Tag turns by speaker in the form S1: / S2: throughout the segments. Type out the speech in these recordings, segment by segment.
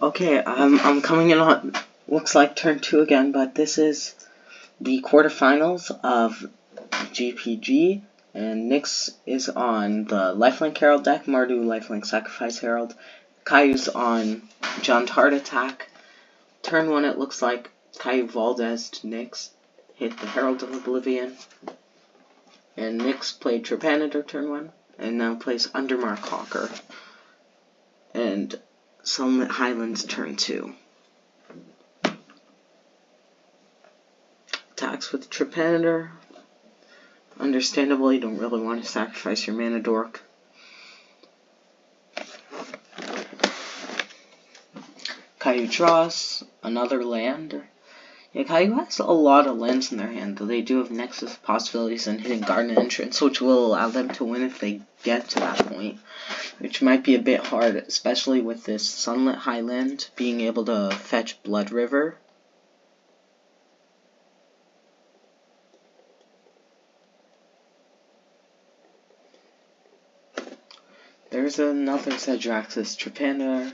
S1: Okay, I'm coming in on, looks like turn 2 again, but this is the quarterfinals of GPG, and Nyx is on the Lifelink Herald deck, Mardu Lifelink Sacrifice Herald, Kayiu's on John's Heart Attack. Turn 1 it looks like Kayiu Valdez to Nyx, hit the Herald of Oblivion, and Nyx played Trepanator turn 1, and now plays Undermark Hawker, and Sunlit Highlands turn 2. Attacks with Trepanator. Understandable, you don't really want to sacrifice your mana dork. Kayiu draws another land. Yeah, Kayiu has a lot of lands in their hand, though they do have Nexus possibilities and hitting Garden Entrance, which will allow them to win if they get to that point, which might be a bit hard, especially with this Sunlit Highland being able to fetch Blood River. There's another Sedraxis Trepanator.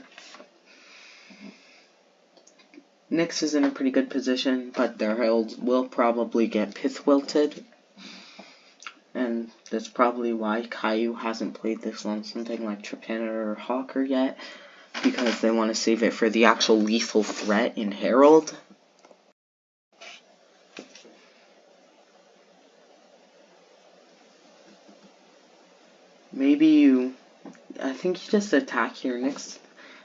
S1: Nyx is in a pretty good position, but their Herald will probably get Pith Wilted. And that's probably why Kayiu hasn't played this on something like Trepanator or Hawker yet, because they want to save it for the actual lethal threat in Herald. I think you just attack here. Nyx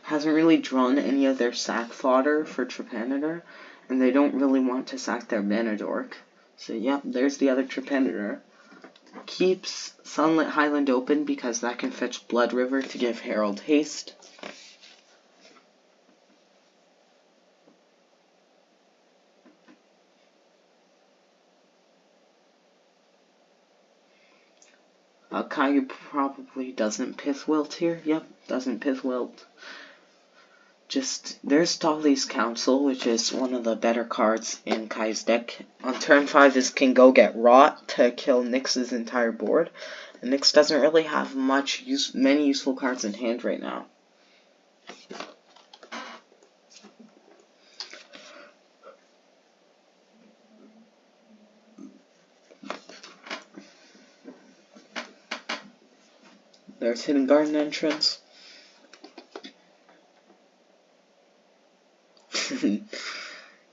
S1: hasn't really drawn any of their sack fodder for Trepanator, and they don't really want to sack their mana dork. So yep, there's the other Trepanator. Keeps Sunlit Highland open because that can fetch Blood River to give Herald haste. Kayiu probably doesn't Pith Wilt here. Yep, doesn't Pith Wilt. There's Dolly's Council, which is one of the better cards in Kayiu's deck. On turn 5 is can go get Rot to kill Nyx's entire board. And Nyx doesn't really have many useful cards in hand right now. There's Hidden Garden Entrance.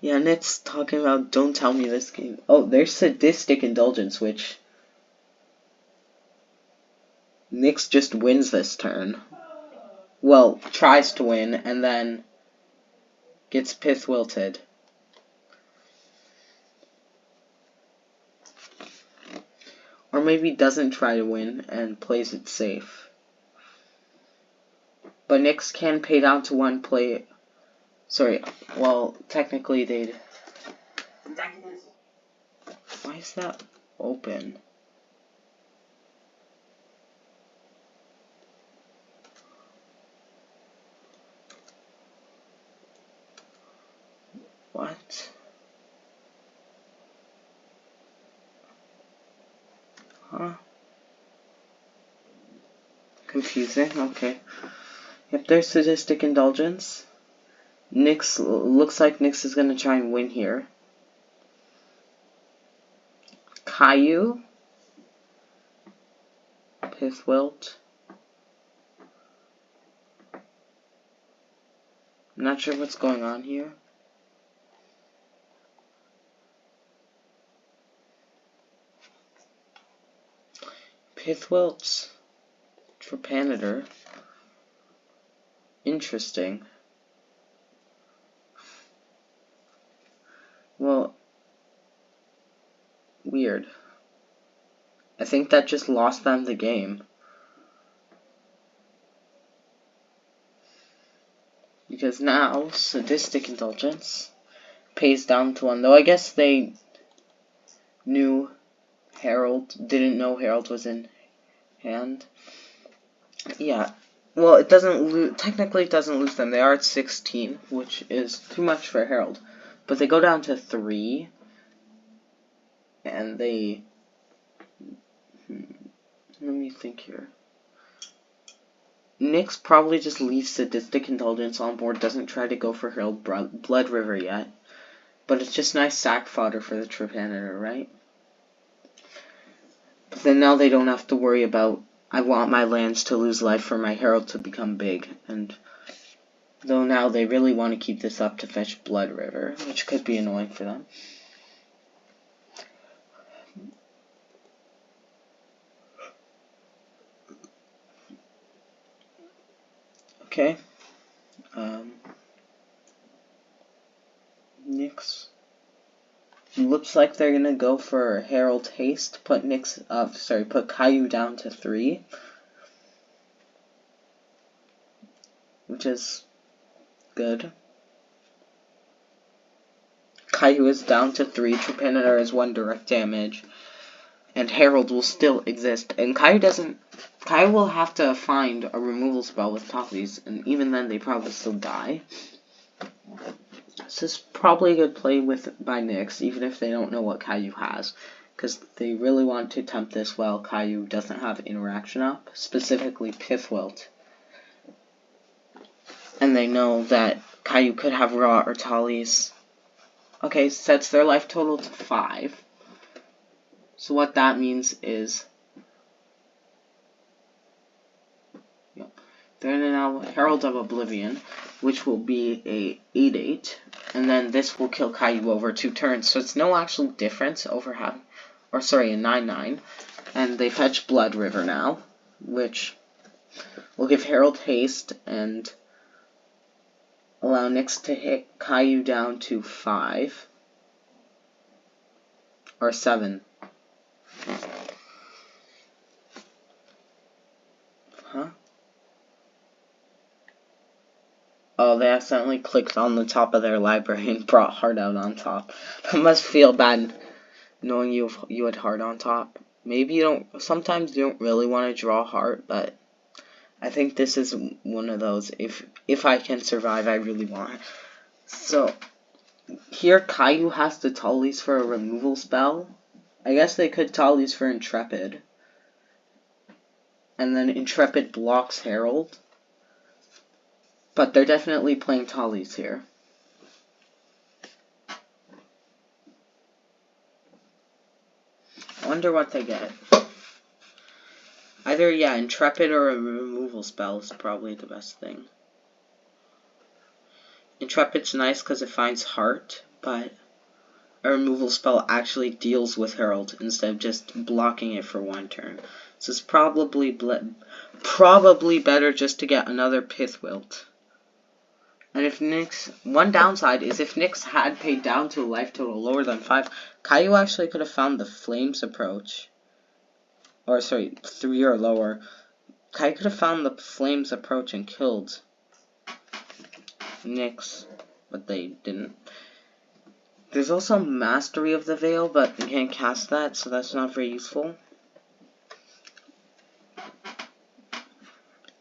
S1: Yeah, Nyx talking about don't tell me this game. Oh, there's Sadistic Indulgence, which Nyx just wins this turn. Well, tries to win, and then gets Pith Wilted. Or maybe doesn't try to win and plays it safe. But Nyx can pay down to 1 play. Sorry, well, technically they'd. Why is that open? What? Huh? Confusing, okay. Yep, there's Sadistic Indulgence. Nyx, looks like Nyx is gonna try and win here. Kayiu. Pith Wilt. I'm not sure what's going on here. Pith Wilt. Trepanator. Interesting. Well, weird. I think that just lost them the game. Because now, Sadistic Indulgence pays down to 1. Though I guess they knew didn't know Herald was in hand. Yeah. Well, it doesn't technically it doesn't lose them. They are at 16, which is too much for Herald. But they go down to 3. And they... let me think here. Nyx probably just leaves Sadistic Indulgence on board, doesn't try to go for Herald Blood River yet. But it's just nice sack fodder for the Trepanator, right? But then now they don't have to worry about, I want my lands to lose life for my Herald to become big. And though now they really want to keep this up to fetch Blood River, which could be annoying for them. Okay. Nyx. Looks like they're gonna go for Herald Haste, put Kayiu down to 3. Which is good. Kayiu is down to 3, Trepanator is 1 direct damage, and Herald will still exist. And Kayiu will have to find a removal spell with Tallies, and even then they probably still die. This is probably a good play by Nyx, even if they don't know what Kayiu has, because they really want to tempt this while Kayiu doesn't have interaction up, specifically Pithwilt. And they know that Kayiu could have Raw or Tallies. Okay, sets their life total to 5. So what that means is they're now Herald of Oblivion, which will be a 8/8, and then this will kill Kayiu over 2 turns. So it's no actual difference over having, a 9/9, and they fetch Blood River now, which will give Herald haste and allow Nyx to hit Kayiu down to 5 or 7. Huh? Oh, they accidentally clicked on the top of their library and brought Heart out on top. That must feel bad knowing you had Heart on top. Maybe sometimes you don't really want to draw Heart, but I think this is one of those. If I can survive, I really want it. So, here Kayiu has to Tallies for a removal spell. I guess they could Tallies for Intrepid. And then Intrepid blocks Herald. But they're definitely playing Tallies here. I wonder what they get. Either, Intrepid or a removal spell is probably the best thing. Intrepid's nice because it finds Heart, but a removal spell actually deals with Herald instead of just blocking it for 1 turn. So it's probably better just to get another Pithwilt. And if Nyx, one downside is if Nyx had paid down to a life total lower than 5, Kayiu actually could have found the Flames approach. 3 or lower. Kayiu could have found the Flames approach and killed Nyx, but they didn't. There's also Mastery of the Veil, but you can't cast that, so that's not very useful.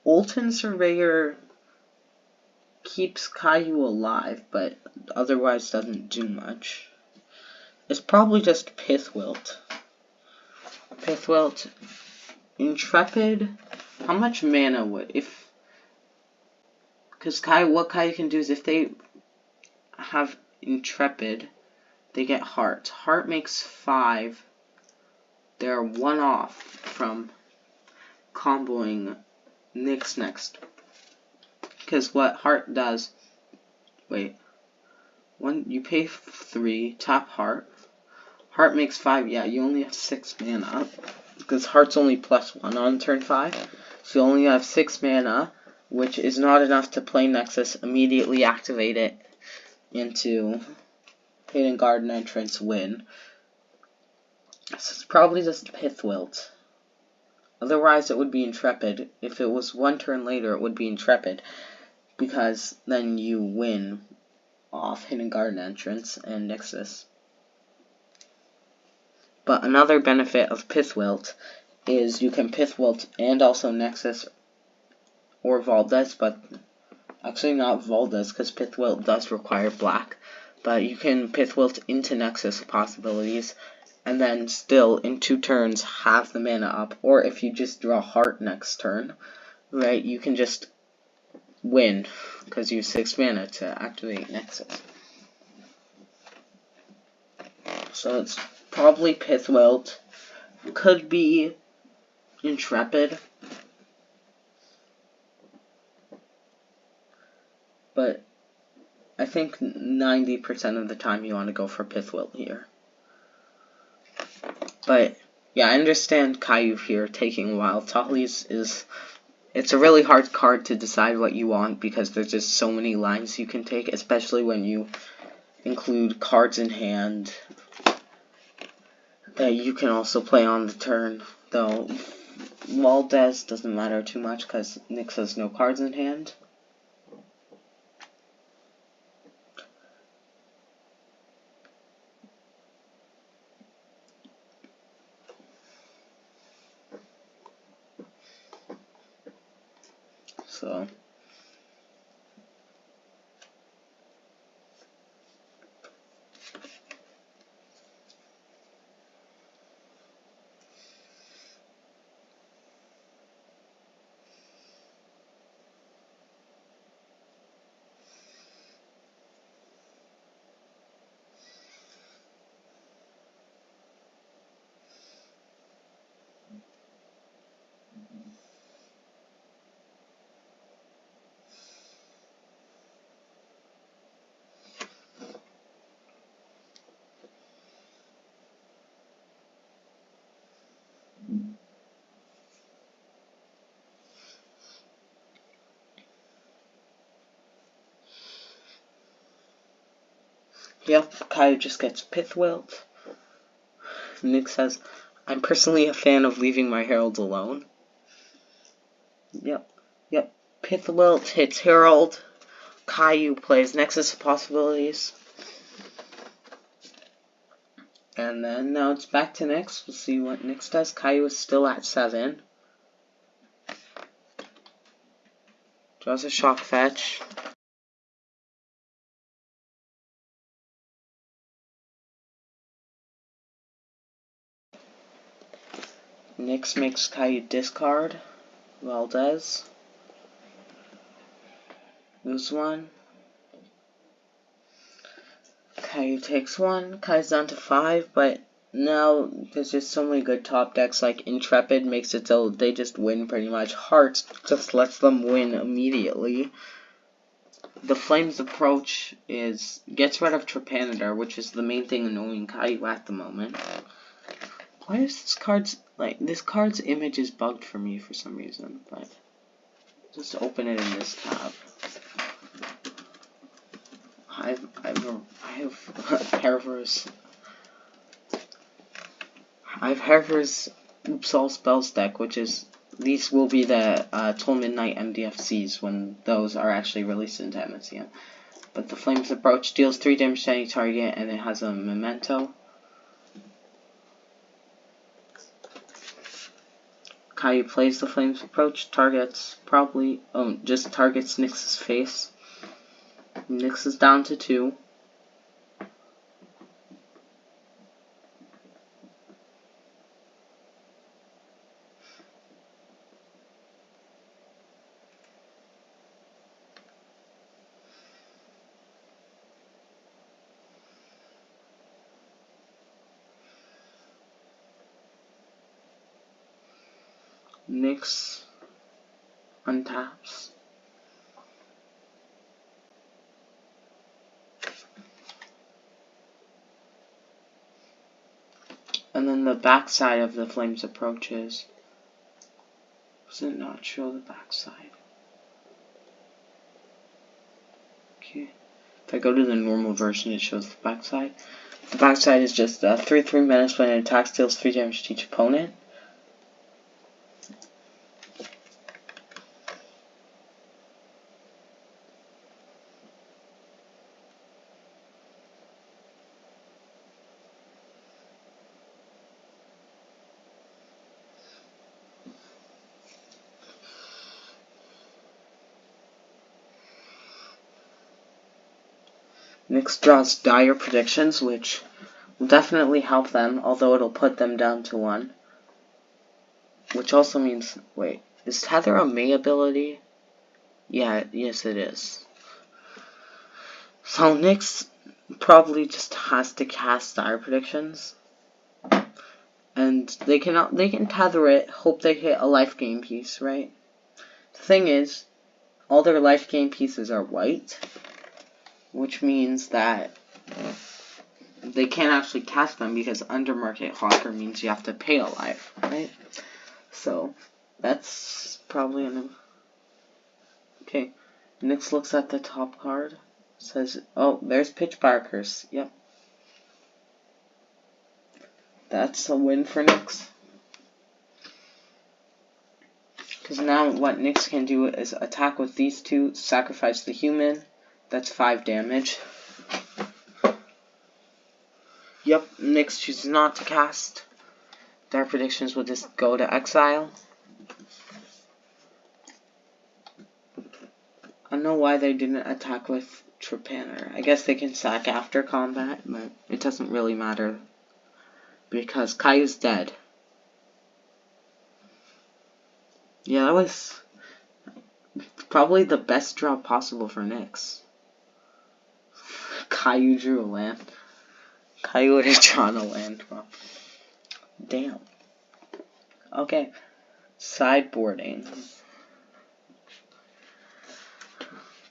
S1: Ultin Surveyor keeps Kayiu alive, but otherwise doesn't do much. It's probably just Pithwilt. Intrepid. How much mana would because what Kayiu can do is if they have Intrepid, they get Heart. Heart makes 5. They're 1 off from comboing Nyx next. Because what Heart does, you pay 3, tap Heart. Heart makes 5, you only have 6 mana. Because Heart's only +1 on turn 5. So you only have 6 mana, which is not enough to play Nexus, immediately activate it into Hidden Garden Entrance, win. So it's probably just Pithwilt. Otherwise it would be Intrepid. If it was 1 turn later, it would be Intrepid. Because then you win off Hidden Garden Entrance and Nexus. But another benefit of Pithwilt is you can Pithwilt and also Nexus or Valdez, but actually not Valdez because Pithwilt does require black. But you can Pithwilt into Nexus possibilities and then still in 2 turns have the mana up. Or if you just draw Heart next turn, right, you can just win, because you use 6 mana to activate Nexus. So it's probably Pithwilt, could be Intrepid, but I think 90% of the time you want to go for Pithwilt here. But yeah, I understand Kayiu here taking a while. Tali's it's a really hard card to decide what you want because there's just so many lines you can take, especially when you include cards in hand that you can also play on the turn. Though Valdez doesn't matter too much because Nyx has no cards in hand. So yep, Kayiu just gets Pithwilt. Nyx says, I'm personally a fan of leaving my Herald alone. Yep. Pithwilt hits Herald. Kayiu plays Nexus of Possibilities. And then now it's back to Nyx. We'll see what Nyx does. Kayiu is still at 7. Draws a Shock Fetch. Nyx makes Kayiu discard. Valdez. Lose 1. Kayiu takes 1. Kayiu's down to 5, but now there's just so many good top decks, like Intrepid makes it so they just win pretty much. Hearts just lets them win immediately. The Flames approach gets rid of Trepanador, which is the main thing annoying Kayiu at the moment. Why is this card's image is bugged for me for some reason, but just open it in this tab. I have Herald's Oops All Spells deck, which is, these will be the Till Midnight MDFCs when those are actually released into MSEM. But the Flames approach deals 3 damage to any target, and it has a memento. Kayiu plays the Flames approach, just targets Nyx's face. Nyx is down to 2. Nyx untaps. And then the backside of the Flames approach is... Does it not show the backside? Okay. If I go to the normal version, it shows the backside. The backside is just 3/3 menace when an attack deals 3 damage to each opponent. Nyx draws Dire Predictions, which will definitely help them, although it'll put them down to 1. Which also means, wait, Is Tether a May ability? Yeah, yes it is. So Nyx probably just has to cast Dire Predictions. And they can tether it, hope they hit a life gain piece, right? The thing is, all their life gain pieces are white, which means that they can't actually cast them because undermarket hawker means you have to pay a life, right? So that's probably an okay. Nyx looks at the top card, says, "Oh, there's Pitch Barkers." Yep, that's a win for Nyx. Because now what Nyx can do is attack with these two, sacrifice the human. That's 5 damage. Yep, Nyx chooses not to cast. Dire Predictions will just go to exile. I don't know why they didn't attack with Trepanner. I guess they can sack after combat, but it doesn't really matter. Because Kayiu's dead. Yeah, that was probably the best draw possible for Nyx. Kayiu drew a land. Kayiu would have drawn a land. Well, damn. Okay. Sideboarding.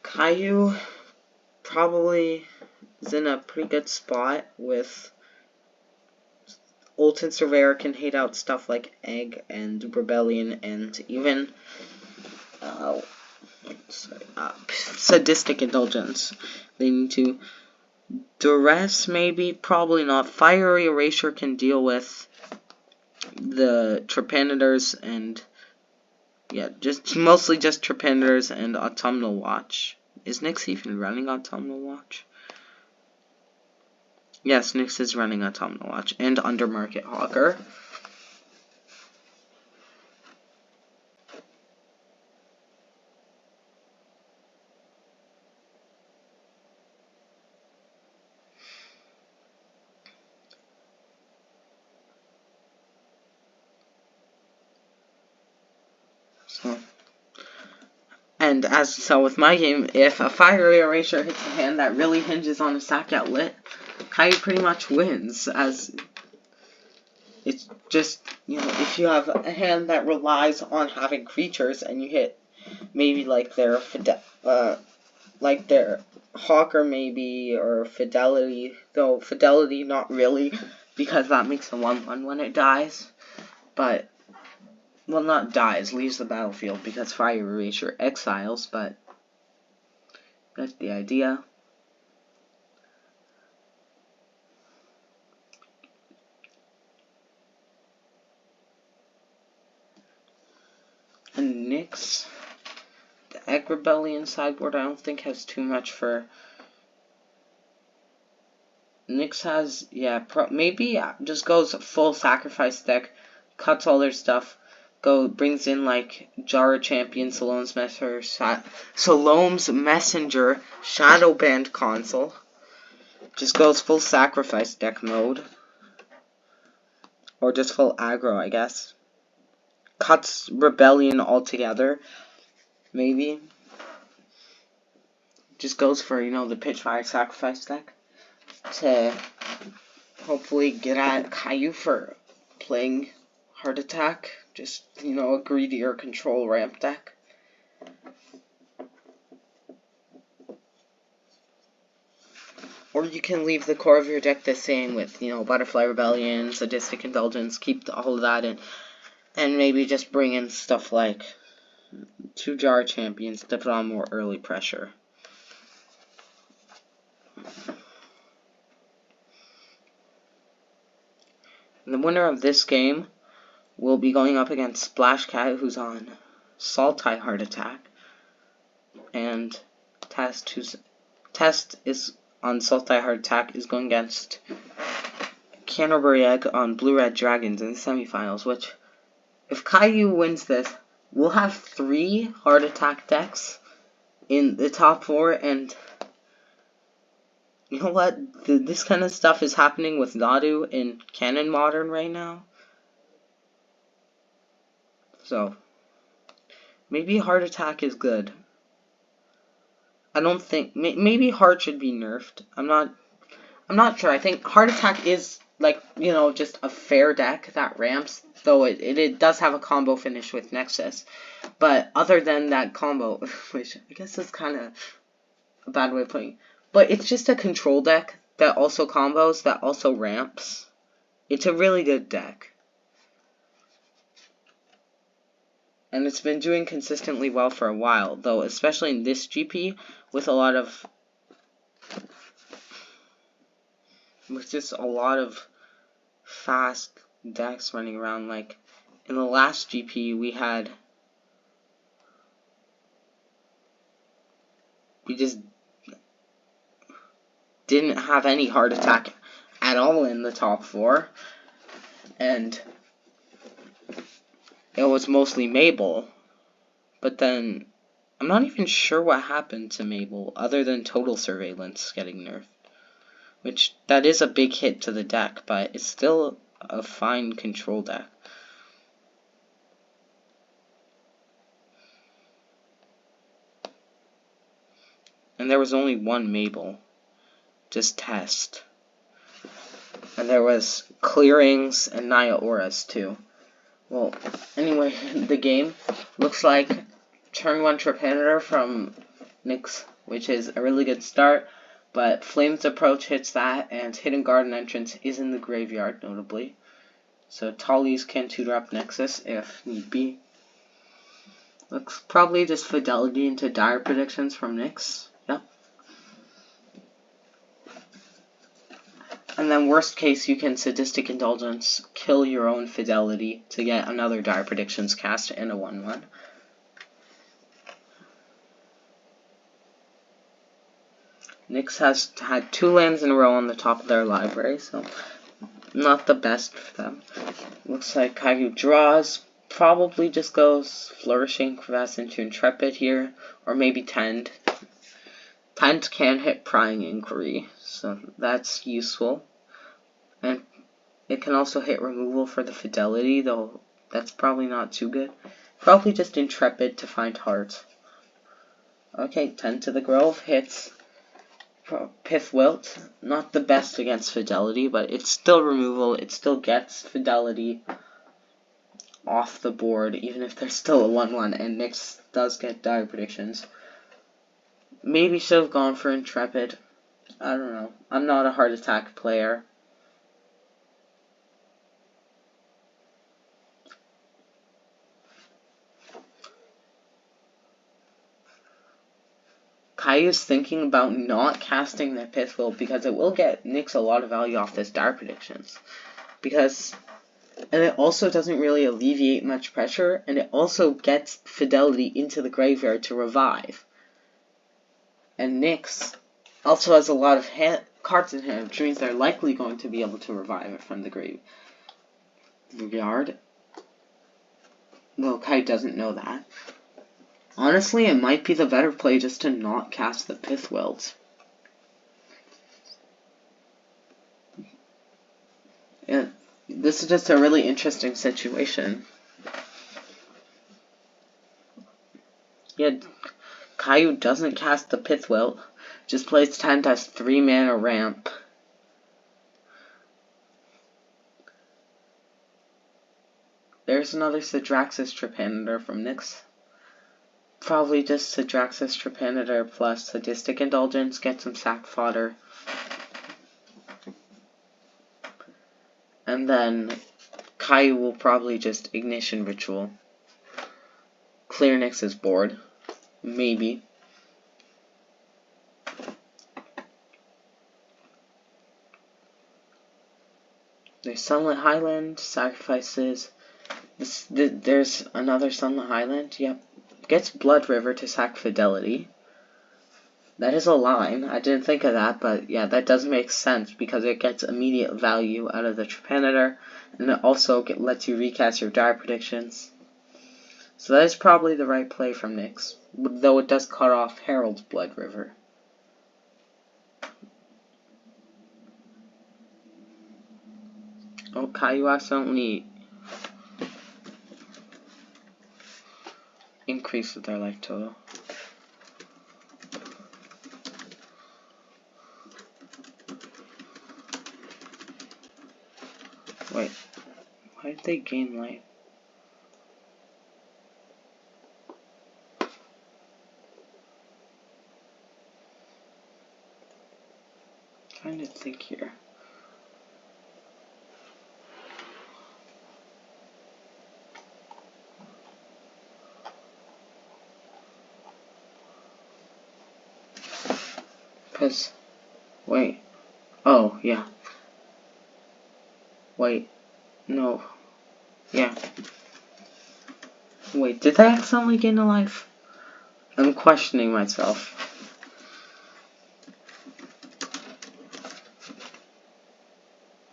S1: Kayiu probably is in a pretty good spot with Ultimate Surveyor can hate out stuff like Egg and Rebellion and even Sadistic Indulgence. They need to Duress, maybe, probably not. Fiery Erasure can deal with the Trepanators and yeah, just mostly just Trepanators and Autumnal Watch. Is Nyx even running Autumnal Watch? Yes, Nyx is running Autumnal Watch and Undermarket Hawker. And as you saw with my game, if a Fiery Erasure hits a hand that really hinges on a sack outlet, Kayiu pretty much wins, as it's just, if you have a hand that relies on having creatures and you hit maybe like their Hawker maybe, or Fidelity, though Fidelity not really, because that makes a 1/1 when it dies, but well, not dies, leaves the battlefield because Fire Erasure exiles, but that's the idea. And Nyx, the Egg Rebellion sideboard, I don't think has too much for. Nyx has, maybe just goes full sacrifice deck, cuts all their stuff, brings in like Jar Champion, Salome's Messenger, Shadowband Console. Just goes full sacrifice deck mode. Or just full aggro, I guess. Cuts Rebellion altogether. Maybe. Just goes for, the Pitchfire sacrifice deck. To hopefully get at Kayiu for playing Heart Attack. Just, a greedier control ramp deck. Or you can leave the core of your deck the same with, Butterfly Rebellion, Sadistic Indulgence, keep all of that in. And maybe just bring in stuff like 2 Jar Champions to put on more early pressure. And the winner of this game will be going up against Splash Cat, who's on Sultai Heart Attack. And Test is on Sultai Heart Attack is going against Canterbury Egg on Blue Red Dragons in the semifinals, which, if Kayiu wins this, we'll have 3 Heart Attack decks in the top 4, and you know what? This kind of stuff is happening with Nadu in Canon Modern right now. So, Maybe Heart Attack is good. I don't think maybe Heart should be nerfed. I'm not sure. I think Heart Attack is like, you know, just a fair deck that ramps, though it does have a combo finish with Nexus. But other than that combo, which I guess is kind of a bad way of putting it, but it's just a control deck that also combos, that also ramps. It's a really good deck. And it's been doing consistently well for a while, though, especially in this GP, with just a lot of fast decks running around. Like, in the last GP, we just didn't have any Heart Attack at all in the top 4, and it was mostly Mabel. But then, I'm not even sure what happened to Mabel, other than Total Surveillance getting nerfed. Which, that is a big hit to the deck, but it's still a fine control deck. And there was only one Mabel. Just test. And there was Clearings and Naya Auras too. Well, anyway, the game looks like turn 1 Trepandator from Nyx, which is a really good start. But Flame's Approach hits that, and Hidden Garden Entrance is in the graveyard, notably. So Tallies can tutor up Nexus if need be. Looks probably just Fidelity into Dire Predictions from Nyx. Yep. And then worst case, you can Sadistic Indulgence, kill your own Fidelity to get another Dire Predictions cast and a 1/1. Nyx has had 2 lands in a row on the top of their library, so not the best for them. Looks like Kayiu draws, probably just goes Flourishing Crevasse into Intrepid here, or maybe Tend. Tend can hit Prying Inquiry, so that's useful. And it can also hit Removal for the Fidelity, though that's probably not too good. Probably just Intrepid to find Heart. Okay, Tend to the Grove hits Pith Wilt, not the best against Fidelity, but it's still removal. It still gets Fidelity off the board, even if there's still a 1/1, and Nyx does get Dire Predictions. Maybe should have gone for Intrepid. I don't know. I'm not a Heart Attack player. Kayiu's thinking about not casting the Pith Wilt because it will get Nyx a lot of value off this Dire Predictions. And it also doesn't really alleviate much pressure, and it also gets Fidelity into the graveyard to revive. And Nyx also has a lot of cards in hand, which means they're likely going to be able to revive it from the graveyard. Though Kai doesn't know that. Honestly, it might be the better play just to not cast the Pith Wilt. Yeah, this is just a really interesting situation. Yeah, Kayiu doesn't cast the Pith Wilt, just plays Tend as 3 mana ramp. There's another Sidraxis Trepandator from Nyx. Probably just Sidraxis Trepandator plus Sadistic Indulgence, get some sack fodder. And then Kayiu will probably just Ignition Ritual. Clear Nyx's board. Maybe. There's Sunlit Highland, sacrifices. There's another Sunlit Highland, yep. Gets Blood River to sack Fidelity. That is a line. I didn't think of that, but yeah, that does make sense because it gets immediate value out of the Trepandator, and it also lets you recast your Dire Predictions. So that is probably the right play from Nyx, though it does cut off Herald's Blood River. Oh, Kayiu accidentally increase with their life total. Wait, why did they gain life? Trying to think here. Cause, wait, oh, yeah. Wait, no, yeah. Wait, did I accidentally gain a life? I'm questioning myself.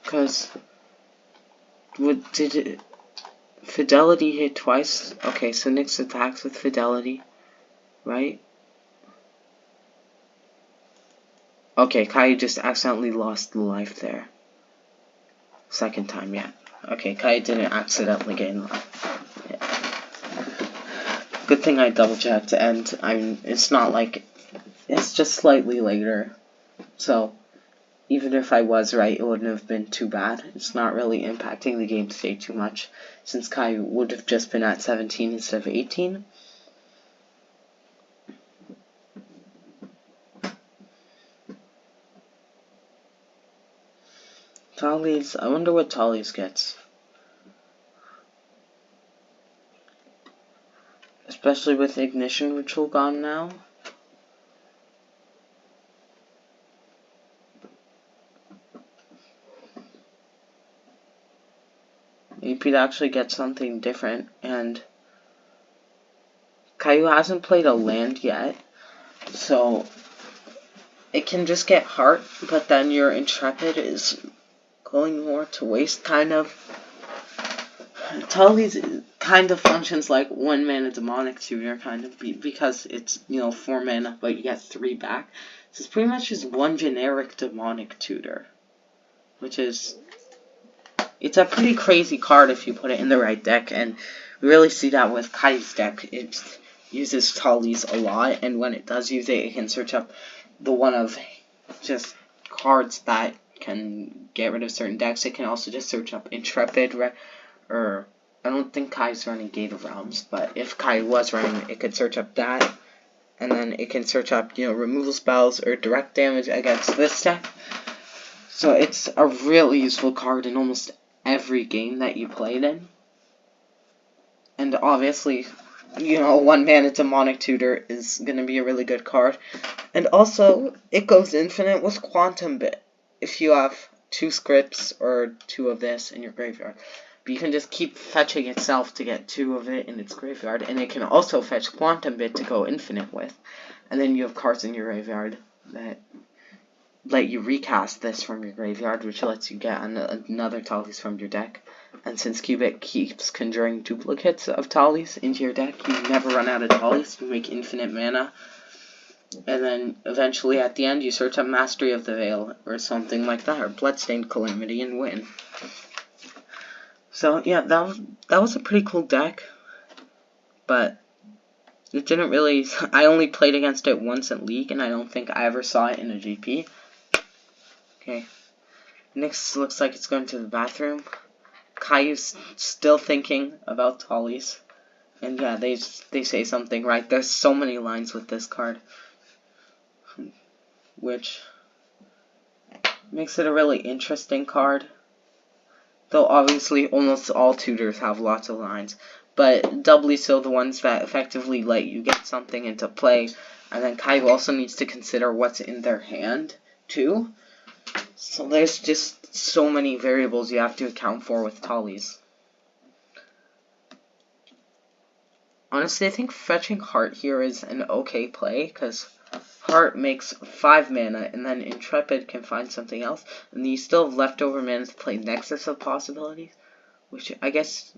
S1: Cause, did it, Fidelity hit twice? Okay, so Nyx attacks with Fidelity, right? Okay, Kayiu just accidentally lost the life there. Second time, yeah. Okay, Kayiu didn't accidentally gain life. Yeah. Good thing I double checked, and it's not like, it's just slightly later. So, even if I was right, it wouldn't have been too bad. It's not really impacting the game state too much, since Kayiu would have just been at 17 instead of 18. Tallies, I wonder what Tallies gets. Especially with Ignition Ritual gone now. Maybe to actually get something different, and Kayiu hasn't played a land yet, so it can just get Heart, but then your Intrepid is going more to waste, kind of. Tallies kind of functions like 1 mana Demonic Tutor, kind of, because it's, 4 mana, but you get 3 back. So it's pretty much just one generic Demonic Tutor, which is, it's a pretty crazy card if you put it in the right deck, and we really see that with Kayiu's deck. It uses Tallies a lot, and when it does use it, it can search up the one of just cards that can get rid of certain decks. It can also just search up Intrepid, or I don't think Kayiu's running Gate of Realms, but if Kayiu was running, it could search up that, and then it can search up, removal spells or direct damage against this deck. So it's a really useful card in almost every game that you played in. And obviously, 1 mana Demonic Tutor is going to be a really good card. And also, it goes infinite with Quantum Bit if you have 2 scripts or 2 of this in your graveyard. But you can just keep fetching itself to get 2 of it in its graveyard, and it can also fetch Quantum Bit to go infinite with. And then you have cards in your graveyard that let you recast this from your graveyard, which lets you get another Tallies from your deck. And since Qubit keeps conjuring duplicates of Tallies into your deck, you never run out of Tallies. You make infinite mana. And then eventually at the end, you search up Mastery of the Veil or something like that, or Bloodstained Calamity, and win. So yeah, that was a pretty cool deck, but it didn't really. I only played against it once in League, and I don't think I ever saw it in a GP. Okay, Nyx looks like it's going to the bathroom. Kayiu's still thinking about Tallies, and yeah, they say something right. There's so many lines with this card, which makes it a really interesting card. Though obviously almost all tutors have lots of lines, but doubly so the ones that effectively let you get something into play. And then Kayiu also needs to consider what's in their hand too. So there's just so many variables you have to account for with Tallies. Honestly, I think fetching Heart here is an okay play, because Heart makes 5 mana, and then Intrepid can find something else, and then you still have leftover mana to play Nexus of Possibilities, which I guess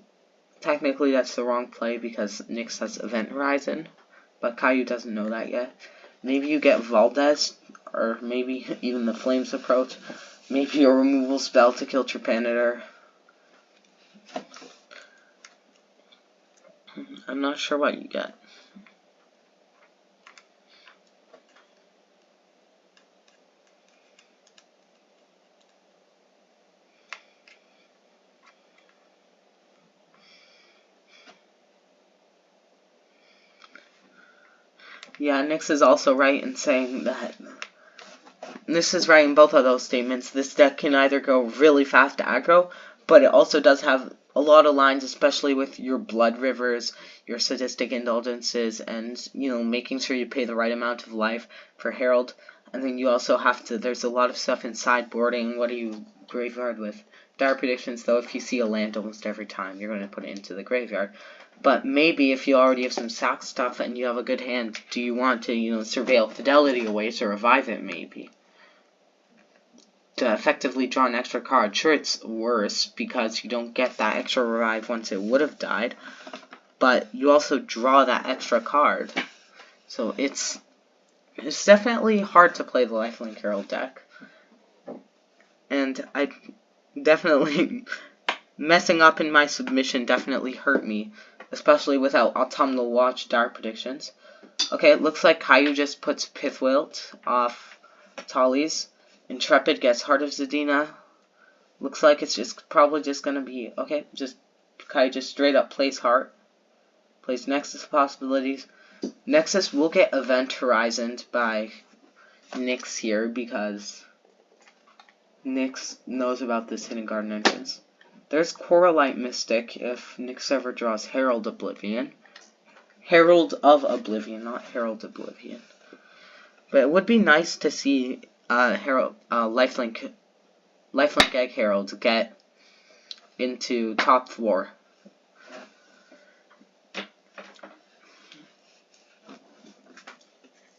S1: technically that's the wrong play because Nyx has Event Horizon, but Kayiu doesn't know that yet. Maybe you get Valdez, or maybe even the Flames approach, maybe a removal spell to kill Trepanator. I'm not sure what you get. Yeah, Nyx is also right in saying that. This is right in both of those statements. This deck can either go really fast aggro, but it also does have a lot of lines, especially with your Blood Rivers, your Sadistic Indulgences, and, making sure you pay the right amount of life for Herald. And then you also have to, there's a lot of stuff in sideboarding. What do you graveyard with? Dire Predictions, though, if you see a land almost every time, you're going to put it into the graveyard. But maybe if you already have some sack stuff and you have a good hand, do you want to, surveil Fidelity away to revive it, maybe? To effectively draw an extra card. Sure, it's worse because you don't get that extra revive once it would have died, but you also draw that extra card. So it's definitely hard to play the Lifelink Herald deck. And I definitely, messing up in my submission definitely hurt me, especially without Autumnal Watch Dire Predictions. Okay, it looks like Kayiu just puts Pithwilt off Tally's. Intrepid gets Heart of Zadina. Looks like it's probably just gonna be okay. Kayiu just straight up plays Heart, plays Nexus Possibilities. Nexus will get Event Horizoned by Nyx here because Nyx knows about this Hidden Garden entrance. There's Coralite Mystic if Nyx ever draws Herald Oblivion. Herald of Oblivion, not Herald Oblivion. But it would be nice to see Lifelink Egg Herald get into top 4.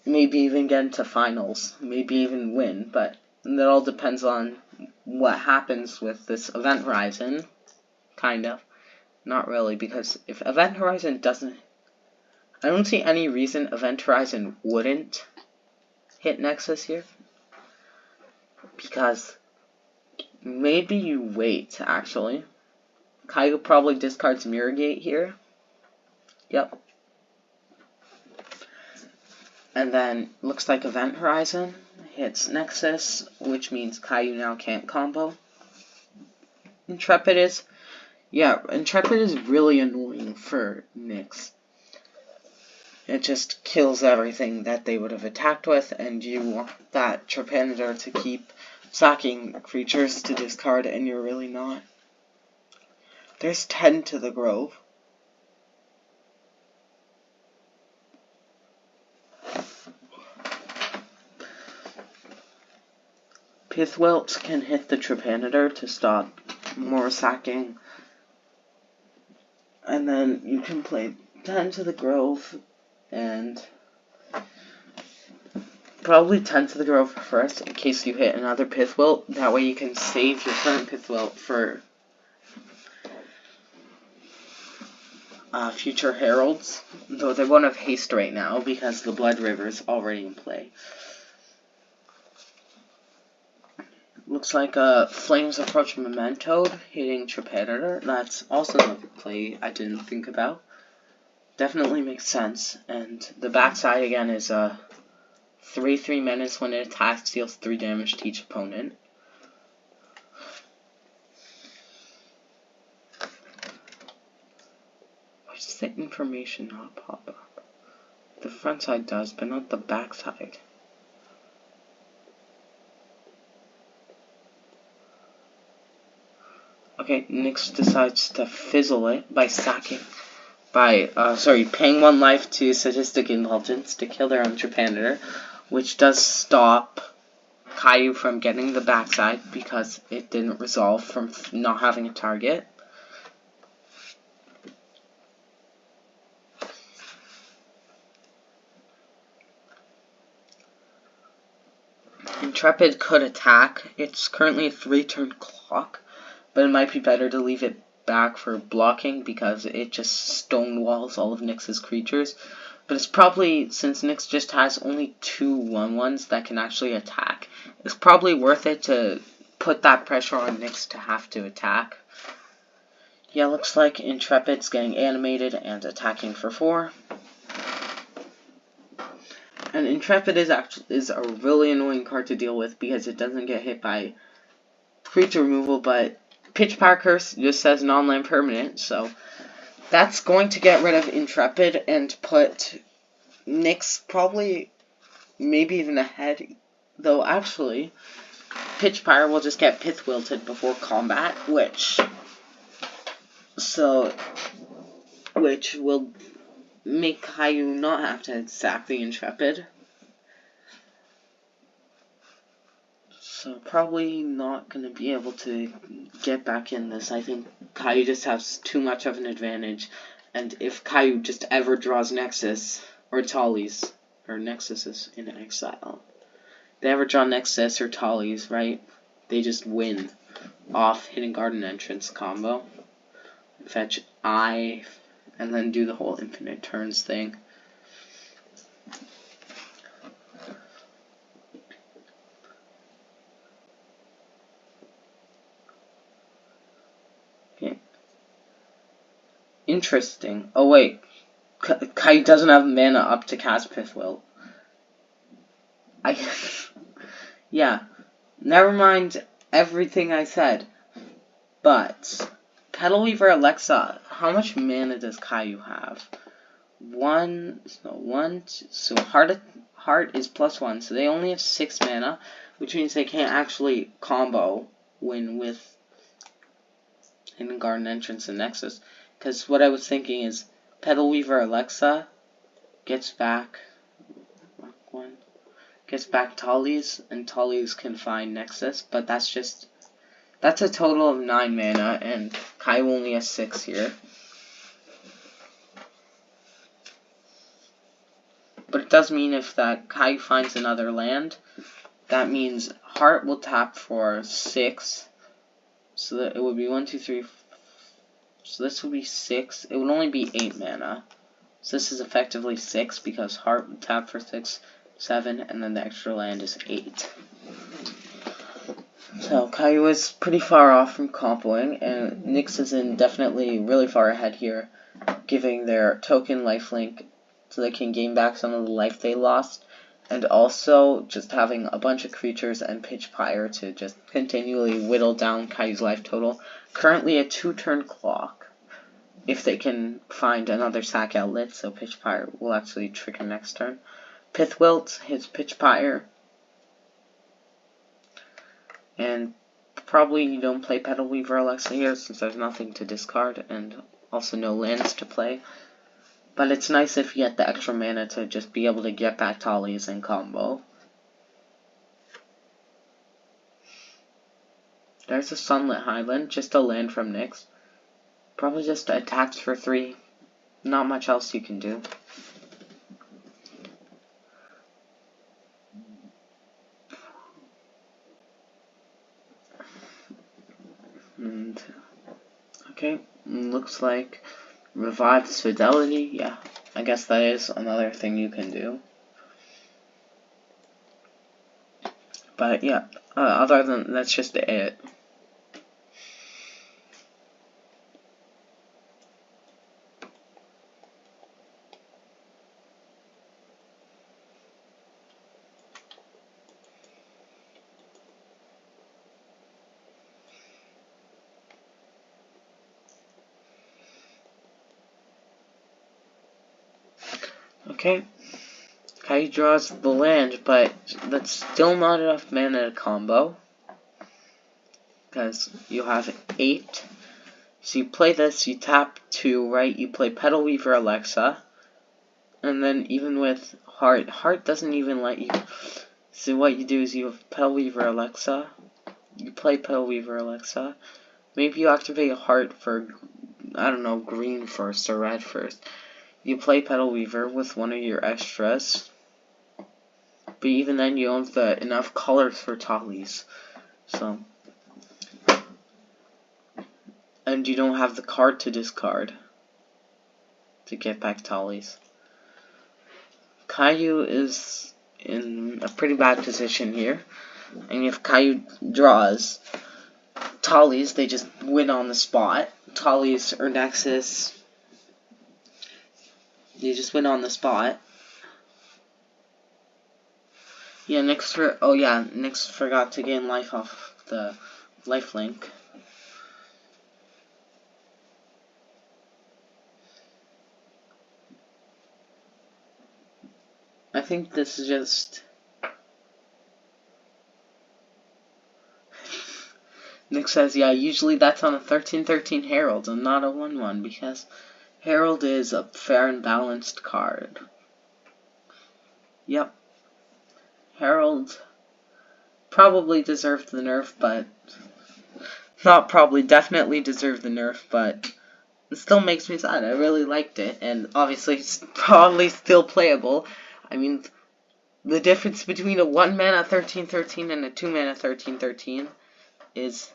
S1: Maybe even get into finals. Maybe even win. But that all depends on what happens with this Event Horizon. Kind of. Not really, because if Event Horizon doesn't... I don't see any reason Event Horizon wouldn't hit Nexus here. Because maybe you wait, actually. Kayiu probably discards Mirror Gate here. Yep. And then, looks like Event Horizon hits Nexus, which means Kayiu now can't combo. Intrepid is really annoying for Nyx. It just kills everything that they would have attacked with, and you want that Trepanator to keep sacking creatures to discard, and you're really not. There's 10 to the Grove. Pithwilt can hit the Trepanator to stop more sacking. And then you can play 10 to the Grove, and probably 10 to the Grove first in case you hit another Pithwilt. That way you can save your current Pithwilt for future Heralds. Though they won't have haste right now because the Blood River is already in play. Looks like Flames Approach Memento hitting Trepanator. That's also a play I didn't think about. Definitely makes sense. And the backside again is 3/3 menace. When it attacks, deals 3 damage to each opponent. Why does the information not pop up? The front side does, but not the back side. Okay, Nyx decides to fizzle it by paying 1 life to Sadistic Indulgence to kill their own Trepanator, which does stop Kayiu from getting the backside because it didn't resolve from not having a target. Intrepid could attack. It's currently a 3-turn clock, but it might be better to leave it back for blocking because it just stonewalls all of Nyx's creatures. But it's probably, since Nyx just has only 2 1/1s that can actually attack, it's probably worth it to put that pressure on Nyx to have to attack. Yeah, looks like Intrepid's getting animated and attacking for 4. And Intrepid is a really annoying card to deal with because it doesn't get hit by creature removal, but Pitch Power Curse just says non-land permanent, so that's going to get rid of Intrepid and put Nyx probably, maybe even ahead. Though actually, Pitchpire will just get Pith Wilted before combat, which will make Kayiu not have to sack the Intrepid. So probably not going to be able to get back in this. I think Kayiu just has too much of an advantage. And if Kayiu just ever draws Nexus, or Tallies, or Nexus is in exile. If they ever draw Nexus or Tallies, right? They just win off Hidden Garden Entrance combo. Fetch I, and then do the whole infinite turns thing. Okay. Interesting. Oh wait, Kayiu doesn't have mana up to cast Pithwill. Yeah. Never mind everything I said. But Petal Weaver Alexa, how much mana does Kayiu have? So Heart is +1, so they only have 6 mana, which means they can't actually combo win with Hidden Garden Entrance and Nexus. Because what I was thinking is Petal Weaver Alexa gets back Tallies, and Tallies can find Nexus, but that's a total of 9 mana, and Kayiu only has 6 here. But it does mean if that Kayiu finds another land, that means Heart will tap for 6. So that it would be 1, 2, 3. So this would be 6. It would only be 8 mana. So this is effectively 6 because Heart would tap for 6, 7, and then the extra land is 8. So Kayiu is pretty far off from comboing, and Nyx is definitely really far ahead here, giving their token lifelink so they can gain back some of the life they lost, and also just having a bunch of creatures and Pitchpire to just continually whittle down Kayiu's life total. Currently a 2-turn clock, if they can find another sack outlet, so Pitchpire will actually trigger next turn. Pithwilt hits Pitchpire, and probably you don't play Petal Weaver Alexa here since there's nothing to discard and also no lands to play. But it's nice if you get the extra mana to just be able to get back Tallies and combo. There's a Sunlit Highland, just a land from Nyx. Probably just attacks for 3. Not much else you can do. And okay, looks like Revives Fidelity. Yeah, I guess that is another thing you can do. But yeah, other than that's just it. Okay, Kayiu draws the land, but that's still not enough mana to combo. Because you have 8. So you play this, you tap 2, right? You play Petal Weaver Alexa. And then even with Heart doesn't even let you. So what you do is you have Petal Weaver Alexa. You play Petal Weaver Alexa. Maybe you activate Heart for, I don't know, green first or red first. You play Petal Weaver with one of your extras. But even then you don't have enough colors for Tallies. So. And you don't have the card to discard to get back Tallies. Kayiu is in a pretty bad position here. And if Kayiu draws Tallies, they just win on the spot. Tallies or Nexus, they just win on the spot. Yeah, Nyx forgot to gain life off the Lifelink. think this is just... Nick says, yeah, usually that's on a 13-13 Herald and not a 1-1 because Herald is a fair and balanced card. Yep. Herald probably deserved the nerf, but... Not probably, definitely deserved the nerf, but... It still makes me sad. I really liked it, and obviously it's probably still playable. I mean, the difference between a 1-mana 13-13 and a 2-mana 13-13 is...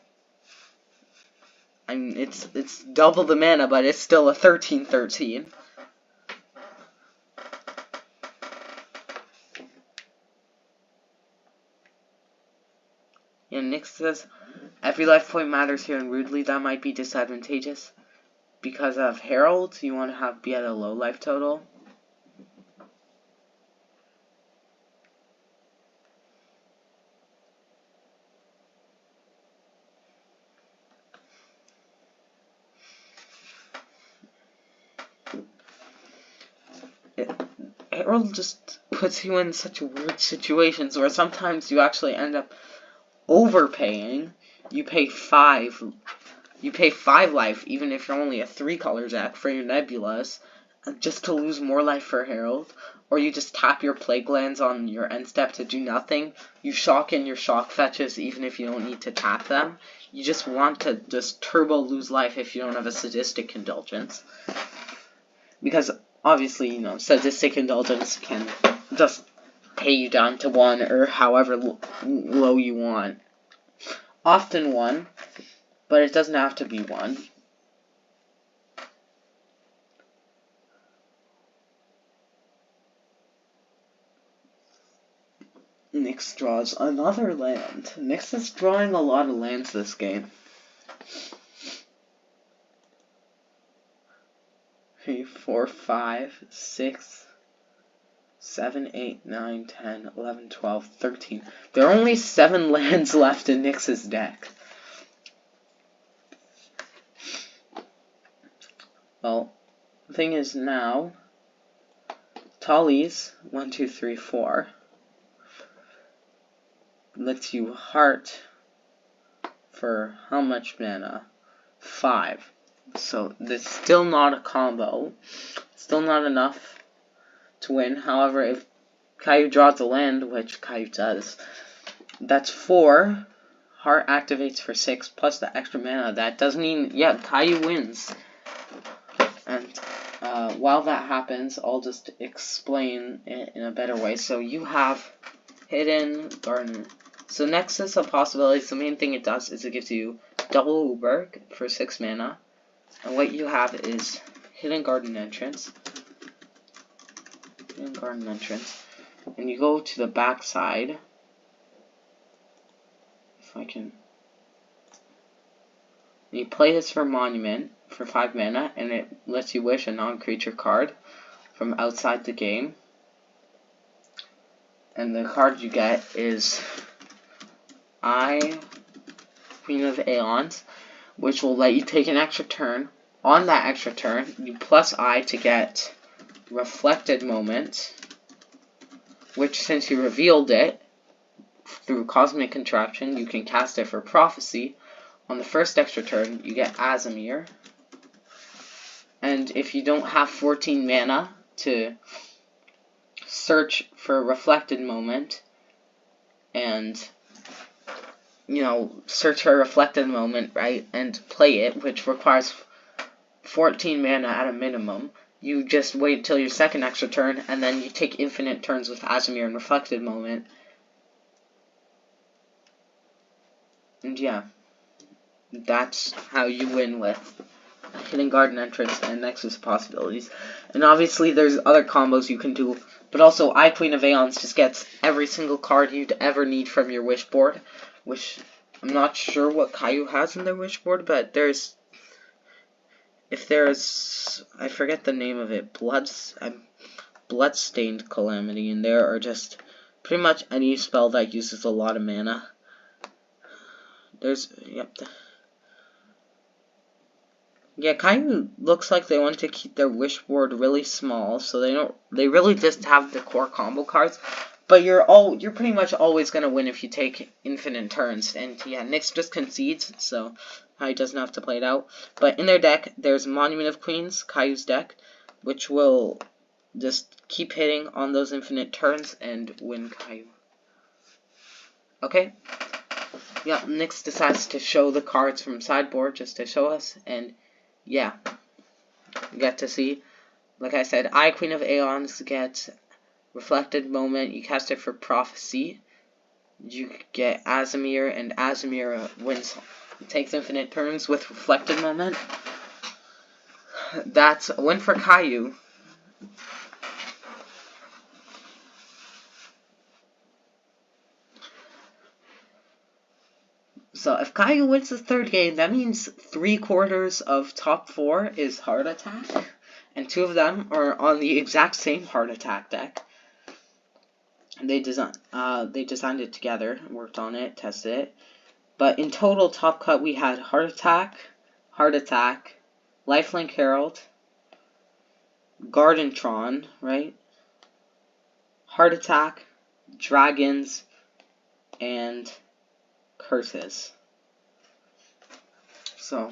S1: I mean, it's double the mana, but it's still a 13-13. And Nick says, every life point matters here, and rudely that might be disadvantageous. Because of Herald, you want to be at a low life total. Herald just puts you in such weird situations where sometimes you actually end up overpaying. You pay 5 life, even if you're only a 3-color deck for your Nebulas, just to lose more life for Herald. Or you just tap your Plague Lands on your end step to do nothing. You shock in your shock fetches even if you don't need to tap them. You just want to just turbo lose life if you don't have a Sadistic Indulgence. Because obviously, you know, Sadistic Indulgence can just pay you down to 1 or however low you want. Often 1, but it doesn't have to be 1. Nyx draws another land. Nyx is drawing a lot of lands this game. 3, 4, 5, 6, 7, 8, 9, 10, 11, 12, 13. There are only 7 lands left in Nyx's deck. Well, the thing is now, Tally's 1, 2, 3, 4 lets you heart for how much mana? 5. So that's still not a combo. Still not enough to win. However, if Kayiu draws a land, which Kayiu does, that's 4. Heart activates for 6 plus the extra mana. That doesn't mean, yeah, Kayiu wins. And while that happens, I'll just explain it in a better way. So you have Hidden Garden. So Nexus of Possibilities, the main thing it does is it gives you double Uberg for 6 mana. And what you have is Hidden Garden Entrance. Hidden Garden Entrance. And you go to the back side. If I can. And you play this for Monument for 5 mana, and it lets you wish a non-creature card from outside the game. And the card you get is Queen of Aeons, which will let you take an extra turn. On that extra turn, you plus I to get Reflected Moment, which since you revealed it through Cosmic Contraction, you can cast it for Prophecy. On the first extra turn, you get Azamir. And if you don't have 14 mana to search for Reflected Moment and, you know, search for a Reflected Moment, right, and play it, which requires 14 mana at a minimum, you just wait till your second extra turn, and then you take infinite turns with Azamir and Reflected Moment. And yeah, that's how you win with Hidden Garden Entrance and Nexus Possibilities. And obviously there's other combos you can do, but also Queen of Aeons just gets every single card you'd ever need from your wish board, which I'm not sure what Kayiu has in their wish board, but if there's, I forget the name of it, Bloodstained Calamity in there, or just pretty much any spell that uses a lot of mana. There's, yep. Yeah, Kayiu looks like they want to keep their wish board really small, so they really just have the core combo cards. But you're pretty much always gonna win if you take infinite turns. And yeah, Nyx just concedes, so Kayiu doesn't have to play it out. But in their deck, there's Monument of Queens, Kaiu's deck, which will just keep hitting on those infinite turns and win Kayiu. Okay. Yeah, Nyx decides to show the cards from sideboard just to show us, and yeah, you get to see. Like I said, I, Queen of Aeons, gets Reflected Moment. You cast it for Prophecy. You get Azamir, and Azamir wins, takes infinite turns with Reflected Moment. That's a win for Kayiu. So if Kayiu wins the third game, that means 3/4 of top 4 is Heart Attack, and 2 of them are on the exact same Heart Attack deck. They designed it together, worked on it, tested it. But in total, top cut we had Heart Attack, Lifelink Herald, Garden-tron, right? Heart Attack, Dragons, and Curses. So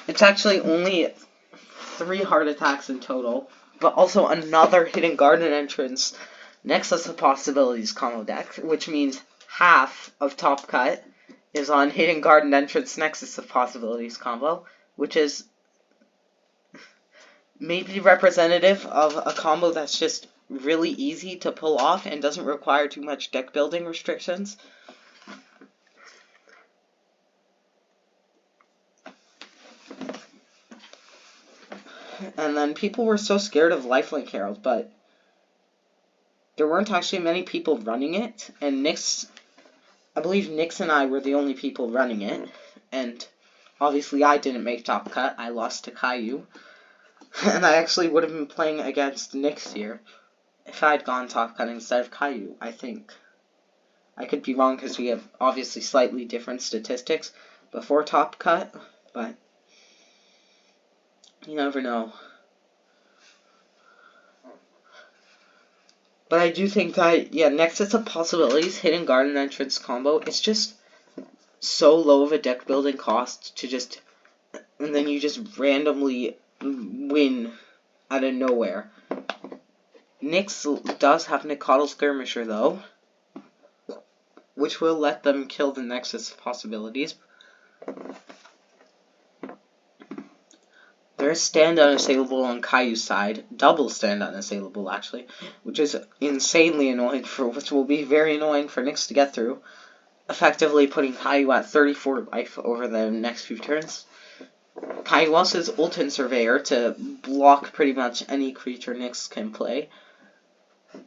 S1: it's actually only 3 Heart Attacks in total, but also another Hidden Garden Entrance Nexus of Possibilities combo deck, which means half of top cut is on Hidden Garden Entrance Nexus of Possibilities combo, which is maybe representative of a combo that's just really easy to pull off and doesn't require too much deck building restrictions. And then people were so scared of Lifelink Herald, but there weren't actually many people running it, and I believe Nyx and I were the only people running it, and obviously I didn't make top cut. I lost to Kayiu, and I actually would have been playing against Nyx here if I had gone top cut instead of Kayiu, I think. I could be wrong because we have obviously slightly different statistics before top cut, but you never know. But I do think that, yeah, Nexus of Possibilities, Hidden Garden Entrance combo, it's just so low of a deck building cost to just, and then you just randomly win out of nowhere. Nyx does have Nicodle Skirmisher though, which will let them kill the Nexus of Possibilities. There's stand unassailable on Kaiyu's side, double stand unassailable actually, which is insanely annoying which will be very annoying for Nyx to get through, effectively putting Kayiu at 34 life over the next few turns. Kayiu also has Ultimate Surveyor to block pretty much any creature Nyx can play,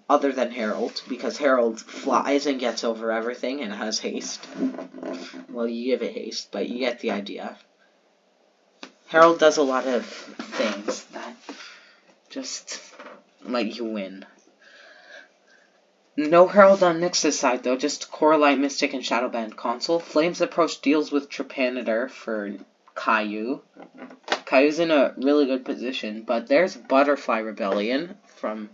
S1: other than Herald, because Herald flies and gets over everything and has haste. Well, you give it haste, but you get the idea. Herald does a lot of things that just let you win. No Herald on Nyx's side though, just Coralite, Mystic, and Shadowband Console. Flames Approach deals with Trepanator for Kayiu. Kaiyu's in a really good position, but there's Butterfly Rebellion from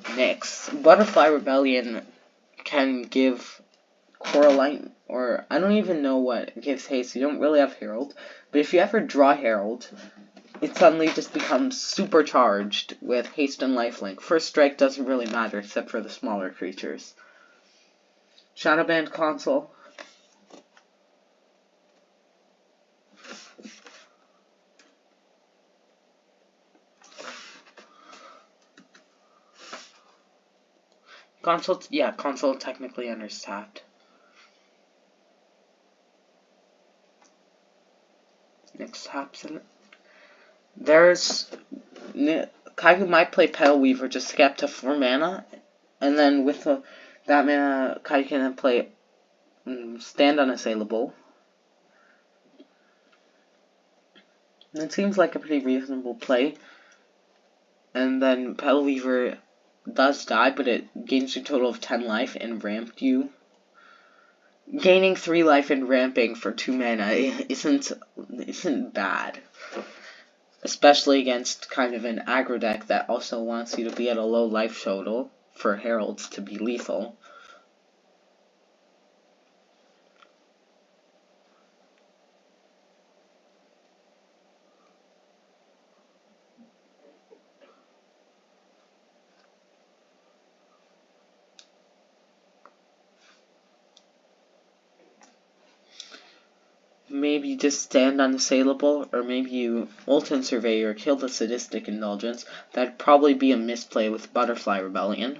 S1: Nyx. Butterfly Rebellion can give Coralite, or I don't even know what gives haste. You don't really have Herald, but if you ever draw Herald, it suddenly just becomes supercharged with haste and lifelink. First strike doesn't really matter except for the smaller creatures. Shadowband Console. Console technically understaffed. Next taps in it. Kayiu might play Petal Weaver just to get up to 4 mana, and then with that mana, Kayiu can then play Stand Unassailable. And it seems like a pretty reasonable play. And then Petal Weaver does die, but it gains a total of 10 life and ramped you. gaining 3 life and ramping for 2 mana isn't bad. Especially against kind of an aggro deck that also wants you to be at a low life total for Heralds to be lethal. Maybe you just stand unassailable, or maybe you ult and survey or kill the Sadistic Indulgence. That'd probably be a misplay with Butterfly Rebellion.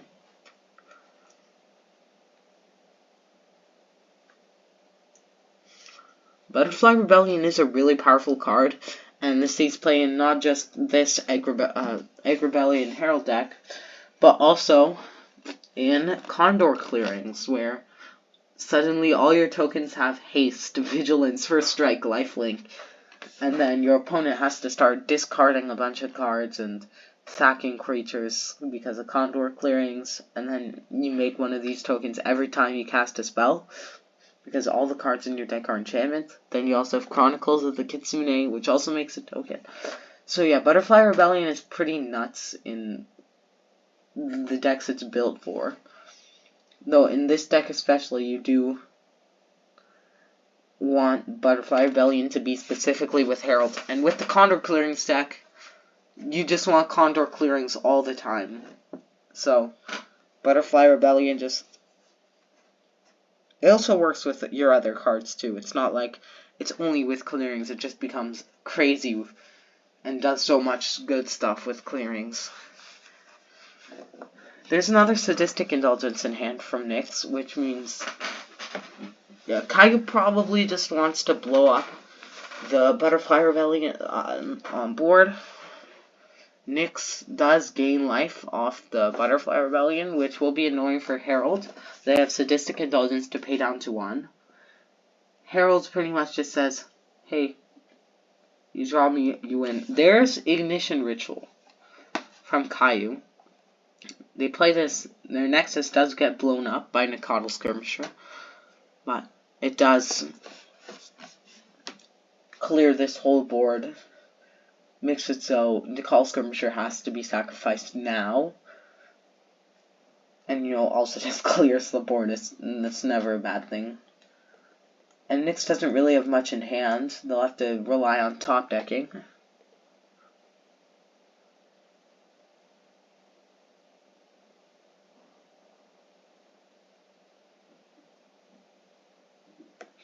S1: Butterfly Rebellion is a really powerful card, and this stays playing not just this Egg Rebellion Herald deck, but also in Condor clearings, where suddenly all your tokens have haste, vigilance, first strike, lifelink, and then your opponent has to start discarding a bunch of cards and sacking creatures because of Condor clearings, and then you make one of these tokens every time you cast a spell, because all the cards in your deck are enchantments. Then you also have Chronicles of the Kitsune, which also makes a token. So yeah, Butterfly Rebellion is pretty nuts in the decks it's built for. Though in this deck especially, you do want Butterfly Rebellion to be specifically with Herald. And with the Condor Clearings deck, you just want Condor Clearings all the time. So, Butterfly Rebellion just... It also works with your other cards too. It's not like it's only with clearings. It just becomes crazy and does so much good stuff with clearings. There's another Sadistic Indulgence in hand from Nyx, which means Kayiu probably just wants to blow up the Butterfly Rebellion on board. Nyx does gain life off the Butterfly Rebellion, which will be annoying for Herald. They have Sadistic Indulgence to pay down to 1. Herald pretty much just says, hey, you draw me, you win. There's Ignition Ritual from Kayiu. They play this, their Nexus does get blown up by Nacatl Skirmisher, but it does clear this whole board. Makes it so Nacatl Skirmisher has to be sacrificed now. And, also just clears the board. That's never a bad thing. And Nyx doesn't really have much in hand. They'll have to rely on top decking.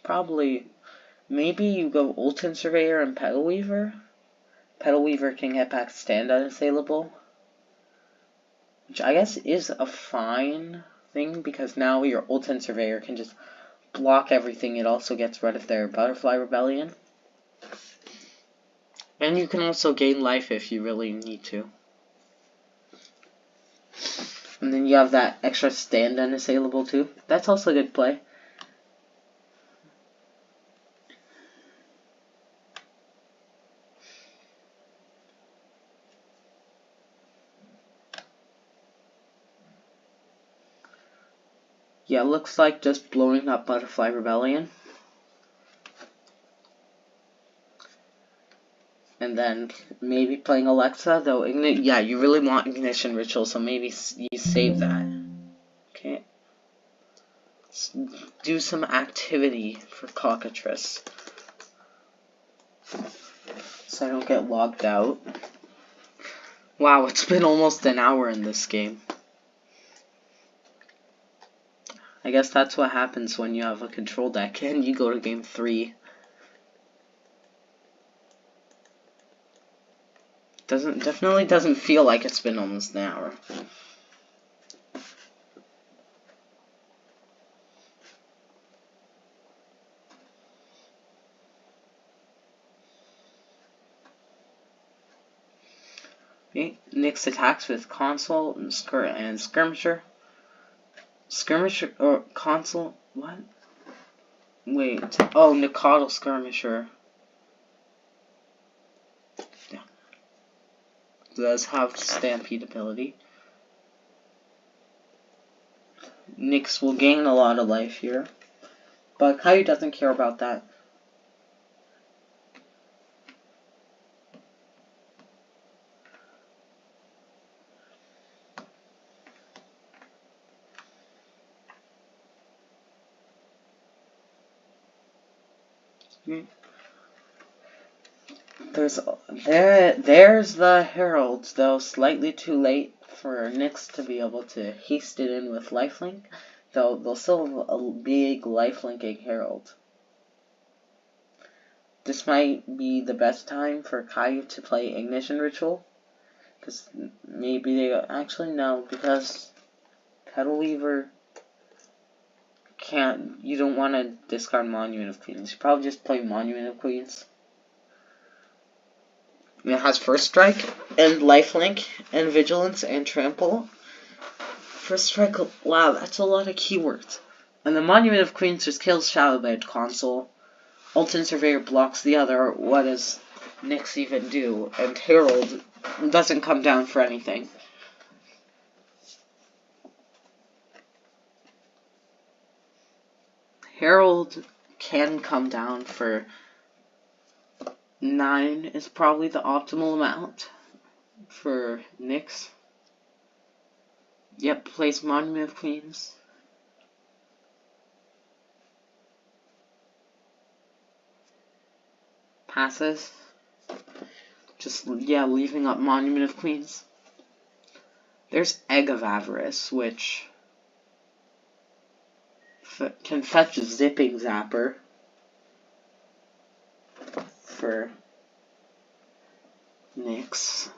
S1: Probably, maybe you go Ultim Surveyor and Petal Weaver. Petal Weaver can get back stand unassailable, which I guess is a fine thing, because now your Ultim Surveyor can just block everything. It also gets rid of their Butterfly Rebellion. And you can also gain life if you really need to. And then you have that extra stand unassailable too. That's also a good play. Yeah, looks like just blowing up Butterfly Rebellion. And then maybe playing Alexa, though yeah, you really want Ignition Ritual, so maybe you save that. Okay. Let's do some activity for Cockatrice, so I don't get logged out. Wow, it's been almost an hour in this game. I guess that's what happens when you have a control deck and you go to game 3. Definitely doesn't feel like it's been almost an hour. Okay, Nyx attacks with Console and Skirmisher. Skirmisher or Console? What? Wait. Oh, Nacatl Skirmisher. Yeah. Does have Stampede ability. Nyx will gain a lot of life here. But Kayiu doesn't care about that. There's the Heralds, though slightly too late for Nyx to be able to haste it in with Lifelink, though they'll still have a big Lifelinking Herald. This might be the best time for Kayiu to play Ignition Ritual, because maybe they actually no, because Petal Weaver can't. You don't want to discard Monument of Queens. You probably just play Monument of Queens. It has First Strike, and Lifelink, and Vigilance, and Trample. First Strike, wow, that's a lot of keywords. And the Monument of Queens just kills Shadowblade Console. Ultimate Surveyor blocks the other, what does Nyx even do? And Herald doesn't come down for anything. Herald can come down for 9 is probably the optimal amount for Nyx. Yep, plays Monument of Queens. Passes. Just, yeah, leaving up Monument of Queens. There's Egg of Avarice, which can fetch Zipping Zapper for Nyx.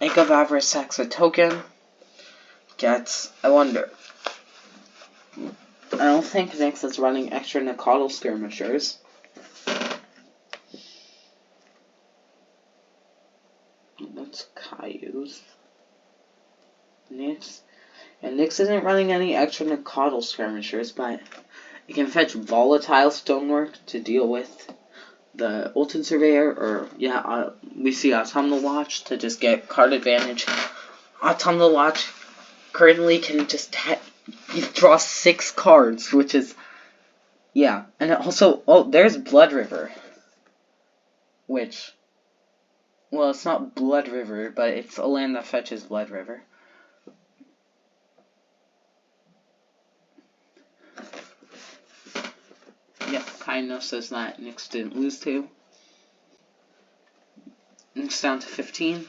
S1: Egg of Avarice sacks a token. Gets, I wonder. I don't think Nyx is running extra Nacatl Skirmishers. That's Kayiu's. Nyx. And Nyx isn't running any extra Nacatl Skirmishers, but it can fetch Volatile Stonework to deal with the Ultimate Surveyor, or yeah, we see Autumnal Watch to just get card advantage. Autumnal Watch currently can just draw 6 cards, which is, yeah. And also, oh, there's Blood River, which, well, it's not Blood River, but it's a land that fetches Blood River. Yep, Kayiu says that Nyx didn't lose to. Nyx down to 15.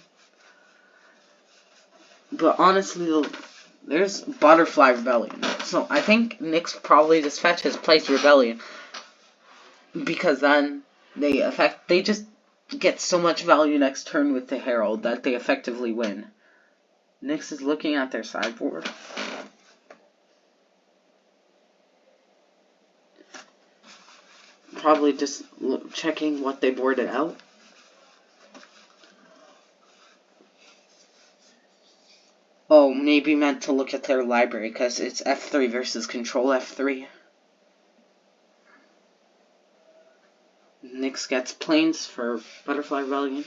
S1: But honestly, there's Butterfly Rebellion. So I think Nyx probably just fetches plays Rebellion, because then they just get so much value next turn with the Herald that they effectively win. Nyx is looking at their sideboard. Probably just checking what they boarded out. Oh, maybe meant to look at their library, because it's F3 versus Control F3. Nyx gets Plains for Butterfly Rebellion.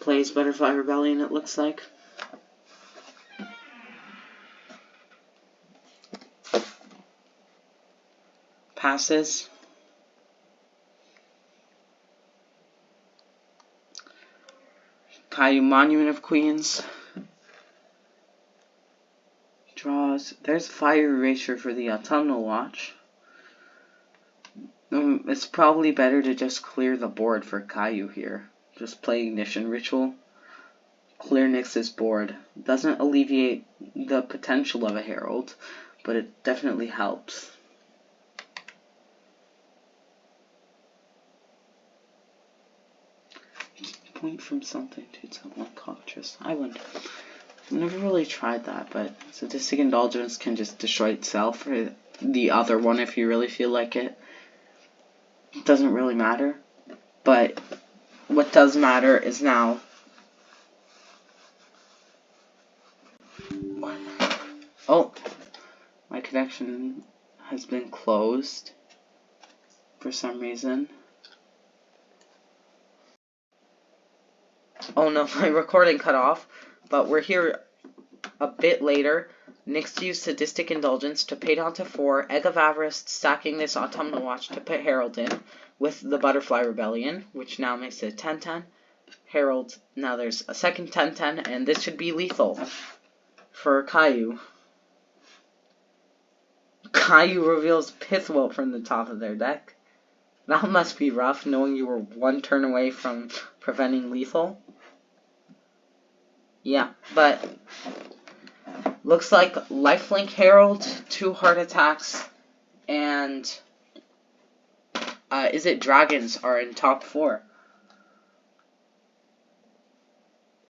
S1: Plays Butterfly Rebellion, it looks like. Passes. Kayiu Monument of Queens. Draws. There's Fire Erasure for the Autumnal Watch. It's probably better to just clear the board for Kayiu here. Just play Ignition Ritual. Clear Nyx's board. Doesn't alleviate the potential of a Herald, but it definitely helps. Point from something to something like Cockatrice. I wonder. I've never really tried that, but Sadistic Indulgence can just destroy itself or the other one if you really feel like it. It doesn't really matter. But what does matter is now. Oh, my My connection has been closed for some reason. Oh no, my recording cut off, but we're here a bit later. Nyx used Sadistic Indulgence to pay down to 4, Egg of Avarice stacking this Autumnal Watch to put Herald in, with the Butterfly Rebellion, which now makes it 10-10. Herald, now there's a second 10-10, and this should be lethal for Kayiu. Kayiu reveals Pithwelt from the top of their deck. That must be rough, knowing you were one turn away from preventing lethal. Yeah, but looks like Lifelink Herald, 2 Heart Attacks, and is it Dragons are in top 4.